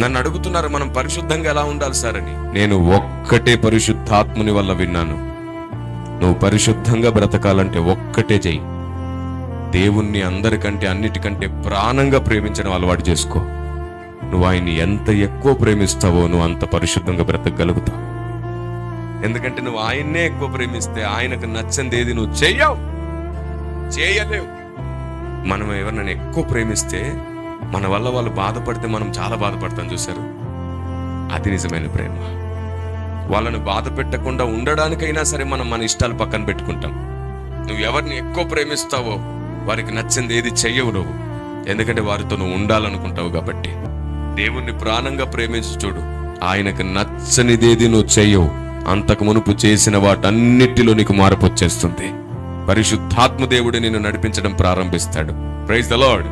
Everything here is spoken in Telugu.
నన్ను అడుగుతున్నారు, మనం పరిశుద్ధంగా ఎలా ఉండాలి సార్ అని. నేను ఒక్కటే పరిశుద్ధాత్ముని వల్ల విన్నాను. నువ్వు పరిశుద్ధంగా బ్రతకాలంటే ఒక్కటే చెయ్యి, దేవుణ్ణి అందరికంటే అన్నిటికంటే ప్రాణంగా ప్రేమించడం అలవాటు చేసుకో. నువ్వు ఆయన్ని ఎంత ఎక్కువ ప్రేమిస్తావో నువ్వు అంత పరిశుద్ధంగా బ్రతకగలుగుతావు. ఎందుకంటే నువ్వు ఆయన్నే ఎక్కువ ప్రేమిస్తే ఆయనకు నచ్చంది ఏది నువ్వు చేయలేవు. మనం ఎవరినైనా ఎక్కువ ప్రేమిస్తే మన వల్ల వాళ్ళు బాధపడితే మనం చాలా బాధపడతాం, చూశారు? అది నిజమైన ప్రేమ. వాళ్ళను బాధ పెట్టకుండా ఉండడానికైనా సరే మనం మన ఇష్టాలు పక్కన పెట్టుకుంటాం. నువ్వు ఎవరిని ఎక్కువ ప్రేమిస్తావో వారికి నచ్చింది ఏది చెయ్యవు నువ్వు, ఎందుకంటే వారితో నువ్వు ఉండాలనుకుంటావు కాబట్టి. దేవుణ్ణి ప్రాణంగా ప్రేమించి చూడు, ఆయనకు నచ్చనిదేది నువ్వు చెయ్యవు. అంతకు మునుపు చేసిన వాటన్నిటిలో నీకు మార్పు వచ్చేస్తుంది. పరిశుద్ధాత్మ దేవుడు నిన్ను నడిపించడం ప్రారంభిస్తాడు. Praise the lord.